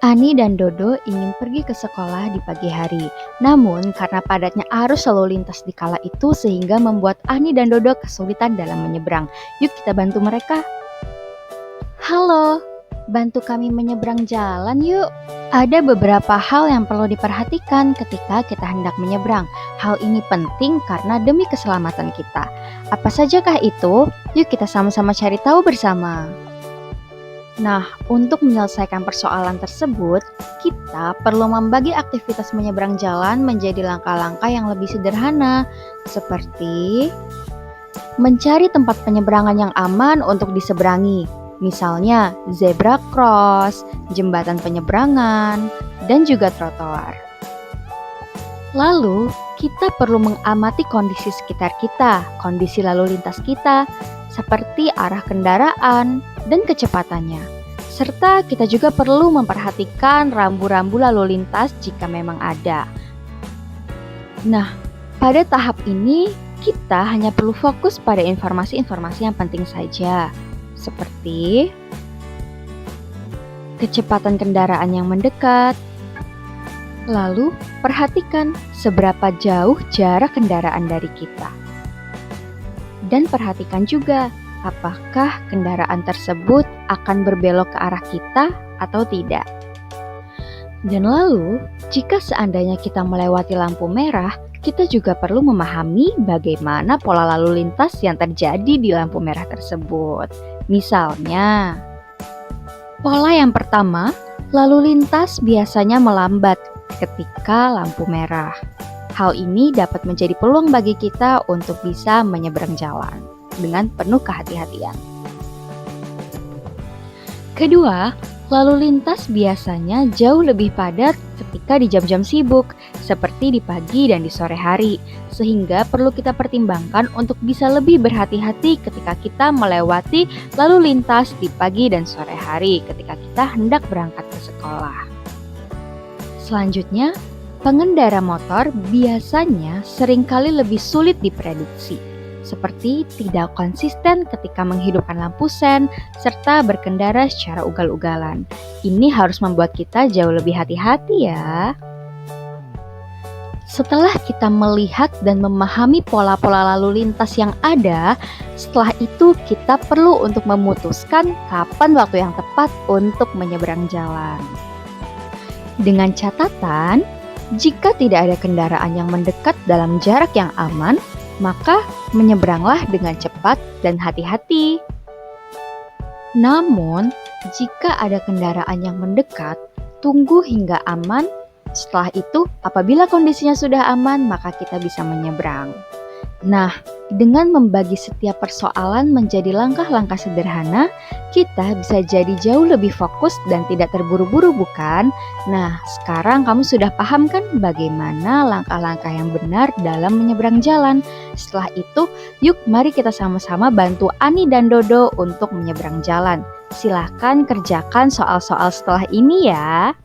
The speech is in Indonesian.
Ani dan Dodo ingin pergi ke sekolah di pagi hari. Namun, karena padatnya arus lalu lintas di kala itu sehingga membuat Ani dan Dodo kesulitan dalam menyeberang. Yuk kita bantu mereka. Halo, bantu kami menyeberang jalan yuk. Ada beberapa hal yang perlu diperhatikan ketika kita hendak menyeberang. Hal ini penting karena demi keselamatan kita. Apa sajakah itu? Yuk kita sama-sama cari tahu bersama. Nah, untuk menyelesaikan persoalan tersebut, kita perlu membagi aktivitas menyeberang jalan menjadi langkah-langkah yang lebih sederhana, seperti mencari tempat penyeberangan yang aman untuk diseberangi, misalnya zebra cross, jembatan penyeberangan, dan juga trotoar. Lalu, kita perlu mengamati kondisi sekitar kita, kondisi lalu lintas kita, seperti arah kendaraan dan kecepatannya. Serta kita juga perlu memperhatikan rambu-rambu lalu lintas jika memang ada. Nah, pada tahap ini kita hanya perlu fokus pada informasi-informasi yang penting saja, seperti kecepatan kendaraan yang mendekat. Lalu, perhatikan seberapa jauh jarak kendaraan dari kita. Dan perhatikan juga apakah kendaraan tersebut akan berbelok ke arah kita atau tidak. Dan lalu, jika seandainya kita melewati lampu merah, kita juga perlu memahami bagaimana pola lalu lintas yang terjadi di lampu merah tersebut. Misalnya, pola yang pertama, lalu lintas biasanya melambat ketika lampu merah. Hal ini dapat menjadi peluang bagi kita untuk bisa menyeberang jalan dengan penuh kehati-hatian. Kedua, lalu lintas biasanya jauh lebih padat ketika di jam-jam sibuk, seperti di pagi dan di sore hari, sehingga perlu kita pertimbangkan untuk bisa lebih berhati-hati ketika kita melewati lalu lintas di pagi dan sore hari ketika kita hendak berangkat ke sekolah. Selanjutnya, pengendara motor biasanya seringkali lebih sulit diprediksi, seperti tidak konsisten ketika menghidupkan lampu sen, serta berkendara secara ugal-ugalan. Ini harus membuat kita jauh lebih hati-hati ya. Setelah kita melihat dan memahami pola-pola lalu lintas yang ada, setelah itu kita perlu untuk memutuskan kapan waktu yang tepat untuk menyeberang jalan. Dengan catatan, jika tidak ada kendaraan yang mendekat dalam jarak yang aman, maka menyeberanglah dengan cepat dan hati-hati. Namun, jika ada kendaraan yang mendekat, tunggu hingga aman. Setelah itu, apabila kondisinya sudah aman, maka kita bisa menyeberang. Nah, dengan membagi setiap persoalan menjadi langkah-langkah sederhana, kita bisa jadi jauh lebih fokus dan tidak terburu-buru, bukan? Nah, sekarang kamu sudah paham kan bagaimana langkah-langkah yang benar dalam menyeberang jalan? Setelah itu, yuk mari kita sama-sama bantu Ani dan Dodo untuk menyeberang jalan. Silahkan kerjakan soal-soal setelah ini ya.